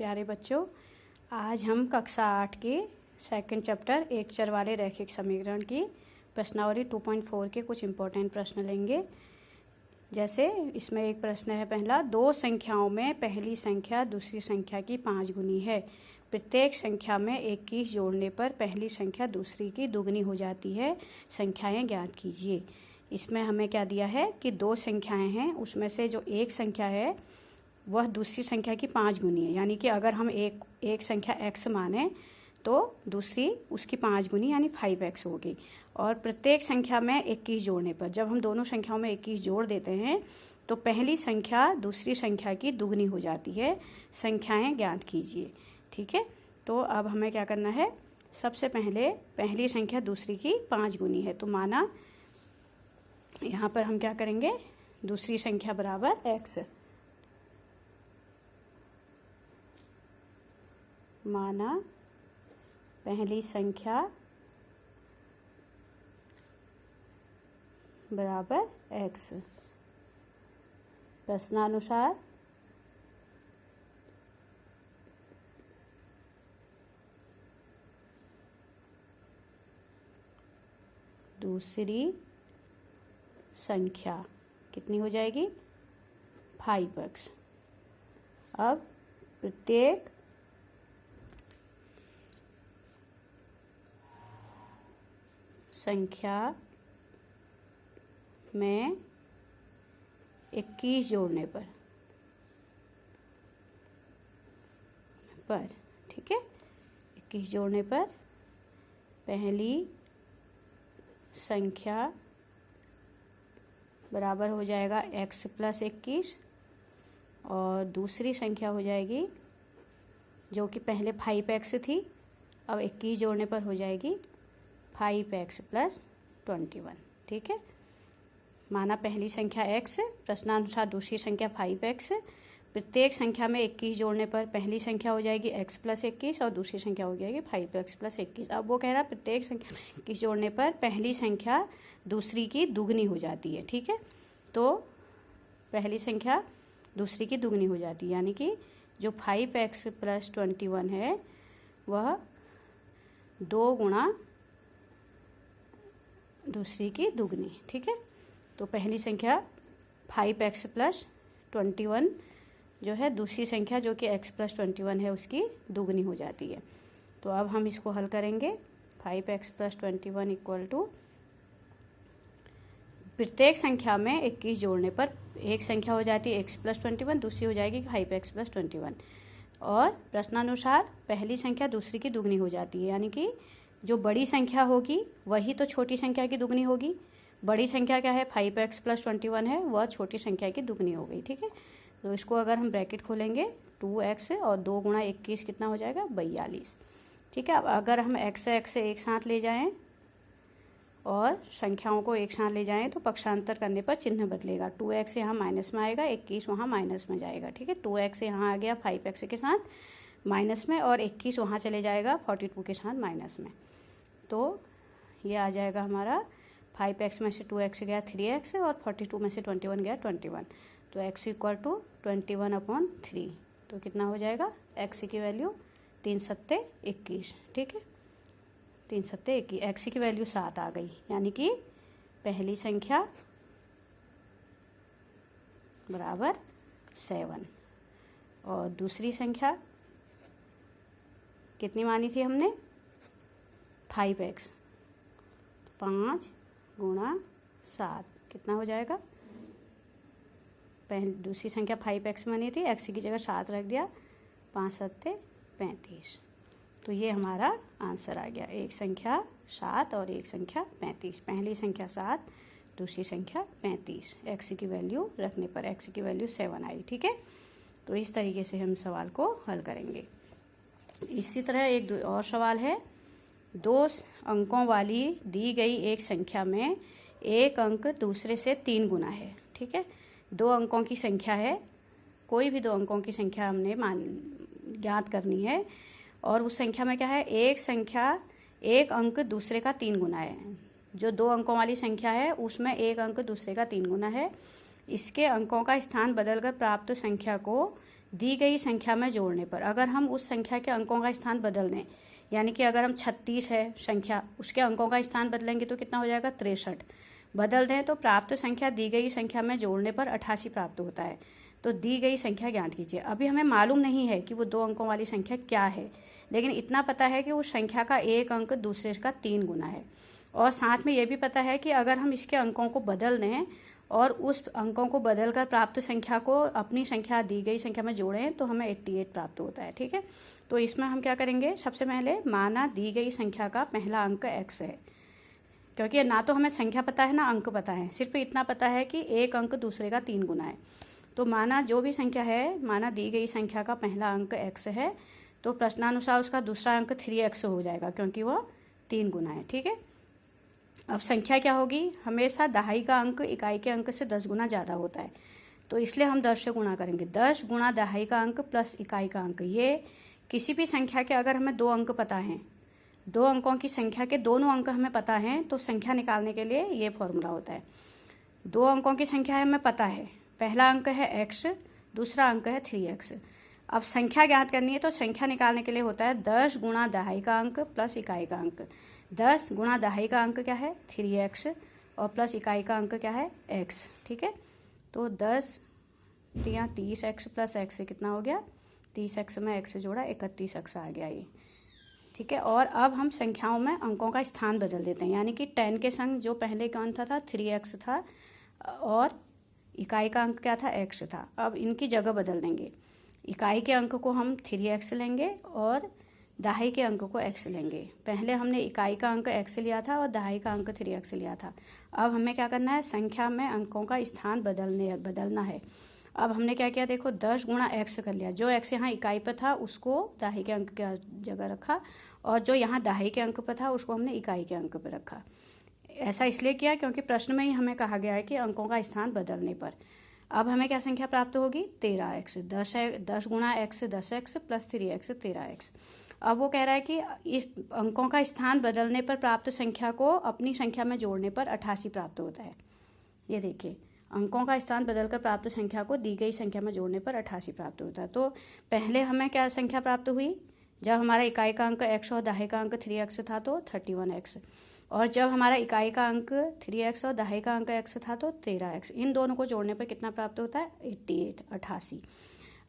प्यारे बच्चों, आज हम कक्षा 8 के सेकंड चैप्टर एक चर वाले रैखिक समीकरण की प्रश्नावली 2.4 के कुछ इम्पोर्टेंट प्रश्न लेंगे। जैसे इसमें एक प्रश्न है पहला, दो संख्याओं में पहली संख्या दूसरी संख्या की 5 गुनी है। प्रत्येक संख्या में 21 जोड़ने पर पहली संख्या दूसरी की दुगनी हो जाती है। संख्याएं ज्ञात कीजिए। इसमें हमें क्या दिया है कि दो संख्याएं हैं, उसमें से जो एक संख्या है वह दूसरी संख्या की 5 गुनी है। यानी कि अगर हम एक संख्या x माने तो दूसरी उसकी 5 गुनी यानी 5x होगी। और प्रत्येक संख्या में 21 जोड़ने पर, जब हम दोनों संख्याओं में 21 जोड़ देते हैं तो पहली संख्या दूसरी संख्या की दुगनी हो जाती है। संख्याएं ज्ञात कीजिए। ठीक है, तो अब हमें क्या करना है, सबसे पहले पहली संख्या दूसरी की 5 गुनी है। तो माना यहाँ पर हम क्या करेंगे, दूसरी संख्या बराबर x, माना पहली संख्या बराबर x। प्रश्नानुसार दूसरी संख्या कितनी हो जाएगी, 5x। अब प्रत्येक संख्या में 21 जोड़ने पर ठीक है, 21 जोड़ने पर पहली संख्या बराबर हो जाएगा x + 21 और दूसरी संख्या हो जाएगी जो कि पहले 5x थी, अब 21 जोड़ने पर हो जाएगी 5x + 21। ठीक है, माना पहली संख्या x, प्रश्नानुसार दूसरी संख्या 5x। प्रत्येक संख्या में 21 जोड़ने पर पहली संख्या हो जाएगी x + 21 और दूसरी संख्या हो जाएगी 5x + 21। अब वो कह रहा है प्रत्येक संख्या में 21 जोड़ने पर पहली संख्या दूसरी की दुगनी हो जाती है। ठीक है, तो पहली संख्या दूसरी की दुगनी हो जाती है, यानी कि जो 5x + 21 है वह 2 गुणा दूसरी की दुगनी। ठीक है, तो पहली संख्या 5x + 21 जो है, दूसरी संख्या जो कि x + 21 है उसकी दुगनी हो जाती है। तो अब हम इसको हल करेंगे। 5x + 21 = प्रत्येक संख्या में 21 जोड़ने पर एक संख्या हो जाती है x + 21, दूसरी हो जाएगी 5x + 21। और प्रश्नानुसार पहली संख्या दूसरी की दुगनी हो जाती है, यानी कि जो बड़ी संख्या होगी वही तो छोटी संख्या की दुगनी होगी। बड़ी संख्या क्या है, 5x + 21 है, वह छोटी संख्या की दुगनी हो गई। ठीक है, तो इसको अगर हम ब्रैकेट खोलेंगे 2x और 2 गुणा 21 कितना हो जाएगा, 42। ठीक है, अब अगर हम x एक साथ ले जाएं और संख्याओं को एक साथ ले जाएं तो पक्षांतर करने पर चिन्ह बदलेगा। 2x यहाँ माइनस में आएगा, 21 वहाँ माइनस में जाएगा। ठीक है, 2x यहाँ आ गया 5x के साथ माइनस में और 21 वहाँ चले जाएगा 42 के साथ माइनस में। तो ये आ जाएगा हमारा 5x में से 2x गया 3x और 42 में से 21 गया 21। तो x = 21/3। तो कितना हो जाएगा, x की वैल्यू 3 × 7 = 21। ठीक है, 3 × 7 = 21, x की वैल्यू 7 आ गई, यानी कि पहली संख्या बराबर 7 और दूसरी संख्या कितनी मानी थी हमने, 5x। 5 गुणा 7 कितना हो जाएगा, दूसरी संख्या 5x मानी थी, x की जगह 7 रख दिया, 5 × 7 = 35। तो ये हमारा आंसर आ गया, एक संख्या 7 और एक संख्या 35। पहली संख्या 7, दूसरी संख्या 35। x की वैल्यू रखने पर x की वैल्यू 7 आई। ठीक है, तो इस तरीके से हम सवाल को हल करेंगे। इसी तरह एक और सवाल है, 2 अंकों वाली दी गई एक संख्या में एक अंक दूसरे से 3 गुना है। ठीक है, 2 अंकों की संख्या है, कोई भी 2 अंकों की संख्या हमने ज्ञात करनी है और उस संख्या में क्या है, एक अंक दूसरे का 3 गुना है। जो 2 अंकों वाली संख्या है उसमें एक अंक दूसरे का 3 गुना है। इसके अंकों का स्थान बदलकर प्राप्त संख्या को दी गई संख्या में जोड़ने पर अगर हम उस संख्या के अंकों का स्थान बदल दें, यानी कि अगर हम 36 है संख्या, उसके अंकों का स्थान बदलेंगे तो कितना हो जाएगा 63, बदल दें तो प्राप्त संख्या दी गई संख्या में जोड़ने पर 88 प्राप्त होता है। तो दी गई संख्या ज्ञात कीजिए। अभी हमें मालूम नहीं है कि वो 2 अंकों वाली संख्या क्या है, लेकिन इतना पता है कि उस संख्या का एक अंक दूसरे का 3 गुना है, और साथ में ये भी पता है कि अगर हम इसके अंकों को बदल दें और उस अंकों को बदलकर प्राप्त संख्या को अपनी संख्या दी गई संख्या में जोड़ें तो हमें 88 प्राप्त होता है। ठीक है, तो इसमें हम क्या करेंगे, सबसे पहले माना दी गई संख्या का पहला अंक x है, क्योंकि ना तो हमें संख्या पता है ना अंक पता है, सिर्फ इतना पता है कि एक अंक दूसरे का 3 गुना है। तो माना जो भी संख्या है, माना दी गई संख्या का पहला अंक x है, तो प्रश्नानुसार उसका दूसरा अंक 3x हो जाएगा क्योंकि वह 3 गुना है। ठीक है, अब संख्या क्या होगी, हमेशा दहाई का अंक इकाई के अंक से 10 गुना ज़्यादा होता है, तो इसलिए हम 10 से गुणा करेंगे। 10 गुणा दहाई का अंक प्लस इकाई का अंक। ये किसी भी संख्या के अगर हमें 2 अंक पता हैं, 2 अंकों की संख्या के दोनों अंक हमें पता हैं, तो संख्या निकालने के लिए ये फॉर्मूला होता है। 2 अंकों की संख्या हमें पता है, पहला अंक है x, दूसरा अंक है 3x। अब संख्या ज्ञात करनी है तो संख्या निकालने के लिए होता है 10 गुणा दहाई का अंक प्लस इकाई का अंक। 10 गुणा दहाई का अंक क्या है 3x, और प्लस इकाई का अंक क्या है x। ठीक है, तो 10 या 30x प्लस x से कितना हो गया 30x में x जोड़ा 31x आ गया ये। ठीक है, और अब हम संख्याओं में अंकों का स्थान बदल देते हैं, यानी कि 10 के संग जो पहले का अंक था 3x था और इकाई का अंक क्या था x था। अब इनकी जगह बदल देंगे, इकाई के अंक को हम 3x लेंगे और दहाई के अंक को x लेंगे। पहले हमने इकाई का अंक x लिया था और दहाई का अंक 3x लिया था। अब हमें क्या करना है, संख्या में अंकों का स्थान बदलना है। अब हमने क्या किया, देखो 10 गुणा x कर लिया, जो x यहाँ इकाई पर था उसको दहाई के अंक की जगह रखा, और जो यहाँ दहाई के अंक पर था उसको हमने इकाई के अंक पर रखा। ऐसा इसलिए किया क्योंकि प्रश्न में ही हमें कहा गया है कि अंकों का स्थान बदलने पर। अब हमें क्या संख्या प्राप्त होगी 13x। 10 गुणा x 10x plus 3x 13x। अब वो कह रहा है कि इस अंकों का स्थान बदलने पर प्राप्त संख्या को अपनी संख्या में जोड़ने पर 88 प्राप्त होता है। ये देखिए, अंकों का स्थान बदलकर प्राप्त संख्या को दी गई संख्या में जोड़ने पर 88 प्राप्त होता है। तो पहले हमें क्या संख्या प्राप्त हुई, जब हमारा इकाई का अंक x और दहाई का अंक 3x था तो 31x, और जब हमारा इकाई का अंक 3x और दहाई का अंक x था तो 13x। इन दोनों को जोड़ने पर कितना प्राप्त होता है 88।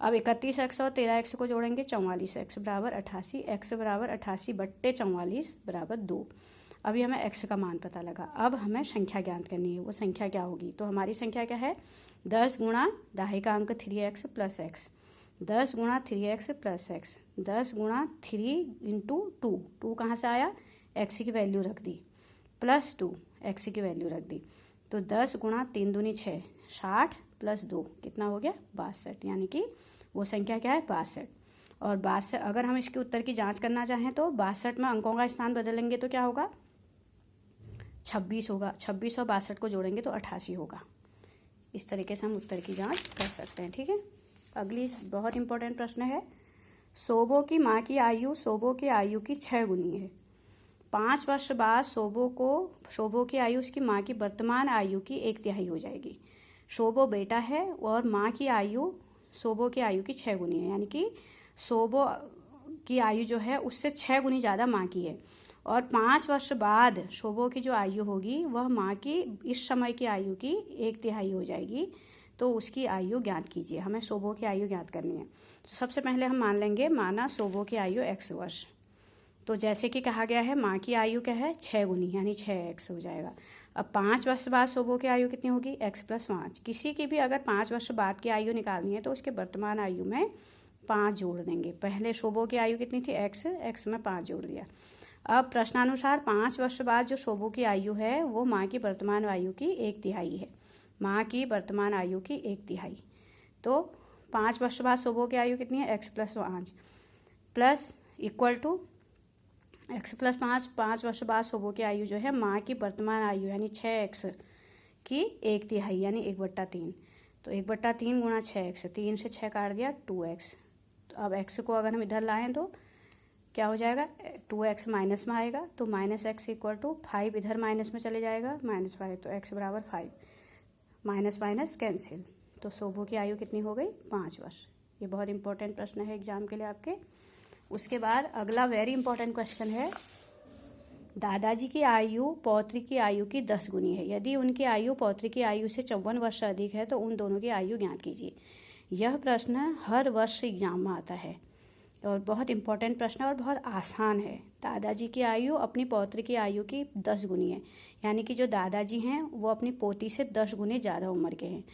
अब 31x और 13x को जोड़ेंगे 44x बराबर 88, x बराबर 88 बट्टे 44 बराबर 2। अभी हमें x का मान पता लगा। अब हमें संख्या ज्ञात करनी है, वो संख्या क्या होगी, तो हमारी संख्या क्या है 10 गुणा दहाई का अंक 3x प्लस x, 10 गुणा 3x प्लस x, 10 गुणा 3 इंटू 2 कहाँ से आया, x की वैल्यू रख दी, प्लस 2 x की वैल्यू रख दी। तो 10 गुणा 3 दूनी 6, 60 प्लस 2 कितना हो गया 62, यानी कि वो संख्या क्या है 62। और 62, अगर हम इसके उत्तर की जांच करना चाहें तो 62 में अंकों का स्थान बदलेंगे तो क्या होगा 26 होगा। 26 और 62 को जोड़ेंगे तो 88 होगा। इस तरीके से हम उत्तर की जांच कर सकते हैं। ठीक है, अगली बहुत इंपॉर्टेंट प्रश्न है, सोबो की माँ की आयु सोबो की आयु की 6 गुनी है। 5 वर्ष बाद सोबो की आयु उसकी माँ की वर्तमान आयु की 1/3 हो जाएगी। सोबो बेटा है और माँ की आयु सोबो की आयु की 6 गुनी है, यानी कि सोबो की आयु जो है उससे 6 गुनी ज़्यादा माँ की है, और 5 वर्ष बाद सोबो की जो आयु होगी वह माँ की इस समय की आयु की 1/3 हो जाएगी। तो उसकी आयु ज्ञात कीजिए, हमें सोबो की आयु ज्ञात करनी है। तो सबसे पहले हम मान लेंगे, माना सोबो की आयु x वर्ष, तो जैसे कि कहा गया है माँ की आयु क्या है 6 गुनी, यानी 6x हो जाएगा। अब 5 वर्ष बाद सोबो की आयु कितनी होगी x प्लस 5। किसी की भी अगर 5 वर्ष बाद की आयु निकालनी है तो उसके वर्तमान आयु में 5 जोड़ देंगे। पहले सोबो की आयु कितनी थी x में 5 जोड़ दिया। अब प्रश्नानुसार 5 वर्ष बाद जो सोबो की आयु है वो माँ की वर्तमान आयु की 1/3 है, माँ की वर्तमान आयु की 1/3। तो 5 वर्ष बाद सोबो की आयु कितनी है x plus 5 plus equal to x plus 5। 5 वर्ष बाद सोबो की आयु जो है माँ की वर्तमान आयु यानी 6x की 1/3 यानी 1/3। तो 1/3 गुणा 6x, 3 से 6 काट दिया 2x। तो अब x को अगर हम इधर लाएं तो क्या हो जाएगा 2x माइनस में आएगा, तो माइनस x इक्वल टू 5 इधर माइनस में चले जाएगा -5, तो x बराबर 5, माइनस माइनस कैंसिल। तो सोबो की आयु कितनी हो गई 5 वर्ष। ये बहुत इंपॉर्टेंट प्रश्न है एग्जाम के लिए आपके। उसके बाद अगला वेरी इंपॉर्टेंट क्वेश्चन है, दादाजी की आयु पौत्री की आयु की 10 गुनी है। यदि उनकी आयु पौत्री की आयु से 54 वर्ष से अधिक है तो उन दोनों की आयु ज्ञात कीजिए। यह प्रश्न हर वर्ष एग्जाम में आता है और बहुत इंपॉर्टेंट प्रश्न है और बहुत आसान है। दादाजी की आयु अपनी पौत्री की आयु की 10 गुनी है, यानी कि जो दादाजी हैं वो अपनी पोती से 10 गुनी ज़्यादा उम्र के हैं,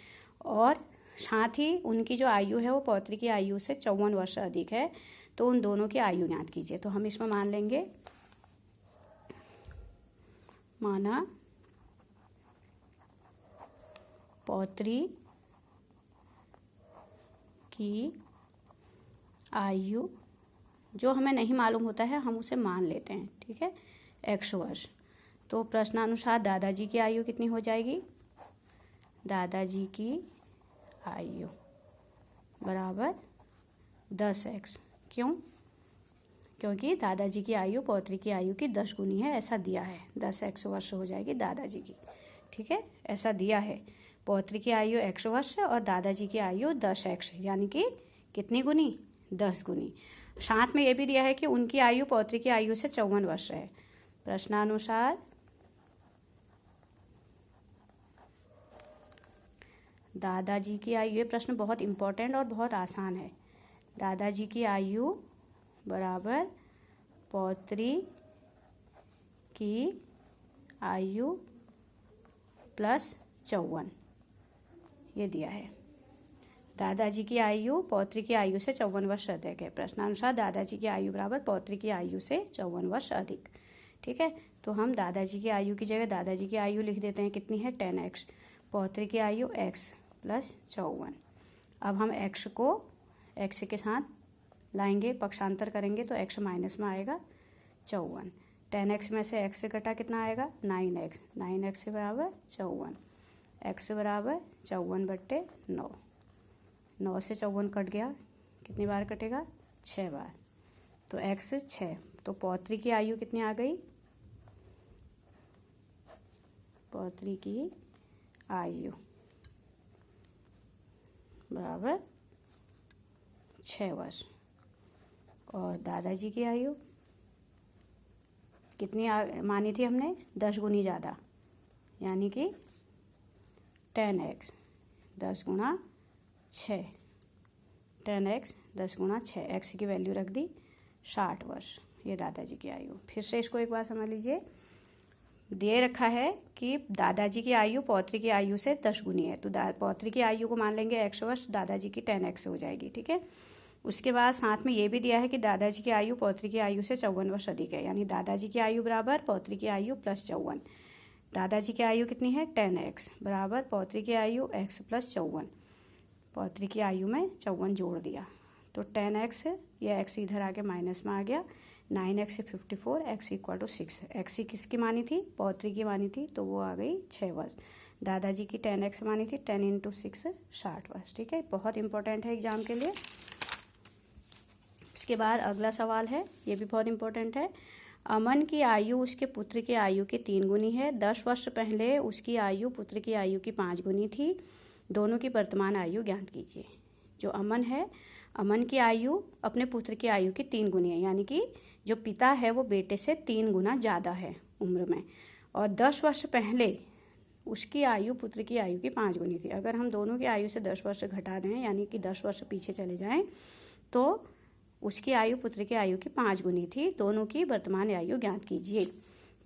और साथ ही उनकी जो आयु है वो पौत्री की आयु से 54 वर्ष से अधिक है, तो उन दोनों की आयु ज्ञात कीजिए। तो हम इसमें मान लेंगे, माना पौत्री की आयु, जो हमें नहीं मालूम होता है हम उसे मान लेते हैं, ठीक है, x वर्ष। तो प्रश्नानुसार दादाजी की आयु कितनी हो जाएगी, दादाजी की आयु बराबर 10x। क्यों? क्योंकि दादाजी की आयु पौत्री की आयु की 10 गुनी है, ऐसा दिया है। 10x वर्ष हो जाएगी दादाजी की, ठीक है, ऐसा दिया है। पौत्री की आयु x वर्ष और दादाजी की आयु 10x, यानी कि कितनी गुनी, 10 गुनी। साथ में ये भी दिया है कि उनकी आयु पौत्री की आयु से 54 वर्ष है। प्रश्नानुसार दादाजी की आयु, ये प्रश्न बहुत इंपॉर्टेंट और बहुत आसान है। दादाजी की आयु बराबर पौत्री की आयु प्लस 54, ये दिया है। दादाजी की आयु पौत्री की आयु से 54 वर्ष अधिक है। प्रश्नानुसार दादाजी की आयु बराबर पौत्री की आयु से 54 वर्ष अधिक, ठीक है। तो हम दादाजी की आयु की जगह दादाजी की आयु लिख देते हैं, कितनी है 10x, पौत्री की आयु x प्लस 54। अब हम x को x के साथ लाएंगे, पक्षांतर करेंगे तो x माइनस में आएगा 54। 10x में से x से घटा कितना आएगा 9x, 9x से बराबर 54, x बराबर 54/9। 9 से 54 कट गया, कितनी बार कटेगा 6 बार, तो x 6। तो पौत्री की आयु कितनी आ गई, पौत्री की आयु बराबर 6 वर्ष, और दादाजी की आयु कितनी मानी थी हमने, 10 गुनी ज़्यादा, यानी कि 10x, 10 गुणा 6, 10x 10 गुणा 6, x की वैल्यू रख दी 60 वर्ष, ये दादाजी की आयु। फिर से इसको एक बार समझ लीजिए, दे रखा है कि दादाजी की आयु पौत्री की आयु से 10 गुनी है, तो पौत्री की आयु को मान लेंगे x वर्ष, दादाजी की 10x हो जाएगी, ठीक है। उसके बाद साथ में ये भी दिया है कि दादाजी की आयु पौत्री की आयु से 54 वर्ष अधिक है, यानी दादाजी की आयु बराबर पौत्री की आयु प्लस 54। दादाजी की आयु कितनी है 10x बराबर पौत्री की आयु x प्लस 54, पौत्री की आयु में 54 जोड़ दिया तो 10x, यह x इधर आके माइनस में आ गया, 9x से 54, x इक्वल टू 6। x किसकी मानी थी, पौत्री की मानी थी, तो वो आ गई 6 वर्ष। दादाजी की 10x मानी थी, 10 × 6 60 वर्ष, ठीक है, बहुत इंपॉर्टेंट है एग्जाम के लिए। इसके बाद अगला सवाल है, ये भी बहुत इंपॉर्टेंट है। अमन की आयु उसके पुत्र की आयु की 3 गुनी है। 10 वर्ष पहले उसकी आयु पुत्र की आयु की 5 गुनी थी। दोनों की वर्तमान आयु ज्ञात कीजिए। जो अमन है, अमन की आयु अपने पुत्र की आयु की 3 गुनी है, यानी कि जो पिता है वो बेटे से 3 गुना ज़्यादा है उम्र में, और 10 वर्ष पहले उसकी आयु पुत्र की आयु की 5 गुनी थी। अगर हम दोनों की आयु से 10 वर्ष घटा दें, यानी कि 10 वर्ष पीछे चले जाएं, तो उसकी आयु पुत्र की आयु की 5 गुनी थी। दोनों की वर्तमान आयु ज्ञात कीजिए।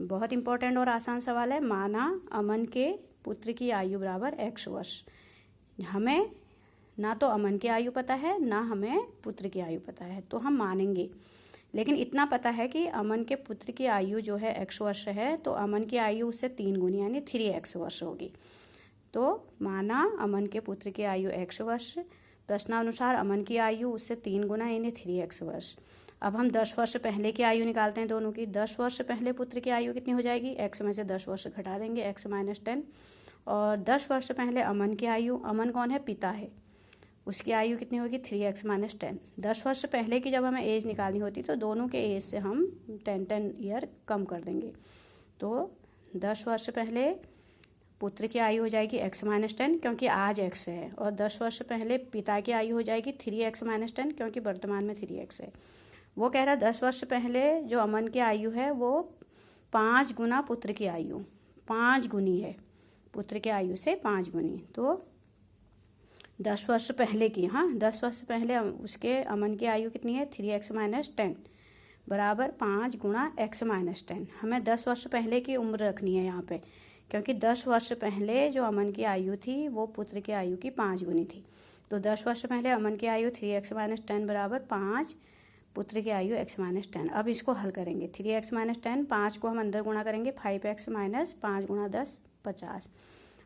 बहुत इंपॉर्टेंट और आसान सवाल है। माना अमन के पुत्र की आयु बराबर x वर्ष। हमें ना तो अमन की आयु पता है, ना हमें पुत्र की आयु पता है, तो हम मानेंगे, लेकिन इतना पता है कि अमन के पुत्र की आयु जो है x वर्ष है, तो अमन की आयु उससे 3 गुनी यानी 3x वर्ष होगी। तो माना अमन के पुत्र की आयु x वर्ष, प्रश्नानुसार अमन की आयु उससे 3 गुना यानी 3x वर्ष। अब हम 10 वर्ष पहले की आयु निकालते हैं दोनों की। 10 वर्ष पहले पुत्र की आयु कितनी हो जाएगी, x में से 10 वर्ष घटा देंगे, x माइनस 10, और 10 वर्ष पहले अमन की आयु, अमन कौन है, पिता है, उसकी आयु कितनी होगी 3x माइनस 10। 10 वर्ष पहले की जब हमें एज निकालनी होती तो दोनों के एज से हम 10 ईयर कम कर देंगे। तो 10 वर्ष पहले पुत्र की आयु हो जाएगी x-10 क्योंकि आज x है, और 10 वर्ष पहले पिता की आयु हो जाएगी 3x-10 क्योंकि वर्तमान में 3x है। वो कह रहा 10 वर्ष पहले जो अमन की आयु है वो 5 गुना पुत्र की आयु, 5 गुनी है, पुत्र की आयु से 5 गुनी। तो 10 वर्ष पहले की, हाँ 10 वर्ष पहले उसके अमन की आयु कितनी है 3x-10 बराबर 5 गुणा x-10। हमें 10 वर्ष पहले की उम्र रखनी है यहाँ पे, क्योंकि 10 वर्ष पहले जो अमन की आयु थी वो पुत्र की आयु की 5 गुनी थी। तो 10 वर्ष पहले अमन की आयु 3x-10 बराबर 5, पुत्र की आयु x-10। अब इसको हल करेंगे, 3x-10, 5 को हम अंदर गुणा करेंगे, 5x - 5 गुणा 10 50।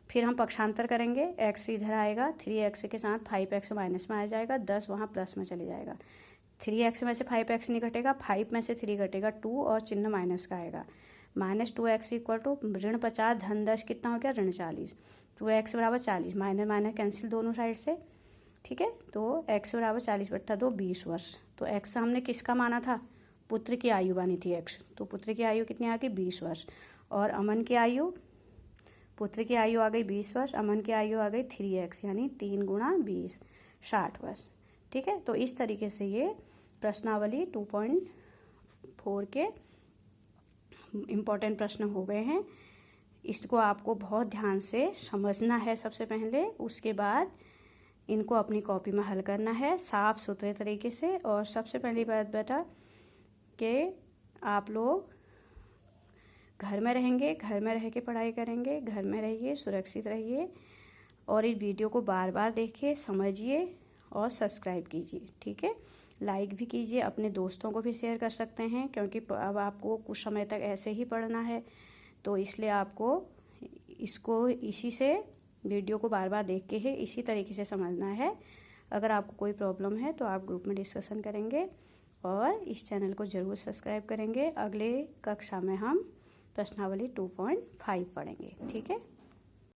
फिर हम पक्षांतर करेंगे, x इधर आएगा, 3x के साथ 5x माइनस में आ जाएगा, 10 वहाँ प्लस में चले जाएगा। 3x में से 5x नहीं घटेगा, 5 में से 3 घटेगा 2 और चिन्ह माइनस का आएगा। -2x इक्वल टू ऋण 50 धन 10 कितना हो गया ऋण 40। 2x बराबर 40, माइनस माइनस कैंसिल दोनों साइड से, ठीक है। तो x बराबर 40/2 20 वर्ष। तो x हमने किसका माना था, पुत्र की आयु मानी थी x, तो पुत्र की आयु कितनी आ गई 20 वर्ष। और अमन की आयु, पुत्र की आयु आ गई 20 वर्ष, अमन की आयु आ गई 3x यानी 3 गुणा 20 60 वर्ष, ठीक है। तो इस तरीके से ये प्रश्नावली 2.4 के इम्पोर्टेंट प्रश्न हो गए हैं। इसको आपको बहुत ध्यान से समझना है सबसे पहले, उसके बाद इनको अपनी कॉपी में हल करना है साफ सुथरे तरीके से। और सबसे पहली बात बेटा कि आप लोग घर में रहेंगे, घर में रह के पढ़ाई करेंगे, घर में रहिए, सुरक्षित रहिए, और इस वीडियो को बार बार देखिए, समझिए और सब्सक्राइब कीजिए, ठीक है। लाइक भी कीजिए, अपने दोस्तों को भी शेयर कर सकते हैं, क्योंकि अब आपको कुछ समय तक ऐसे ही पढ़ना है, तो इसलिए आपको इसको इसी से वीडियो को बार बार देख के ही इसी तरीके से समझना है। अगर आपको कोई प्रॉब्लम है तो आप ग्रुप में डिस्कशन करेंगे, और इस चैनल को ज़रूर सब्सक्राइब करेंगे। अगले कक्षा में हम प्रश्नावली 2.5 पढ़ेंगे, ठीक है।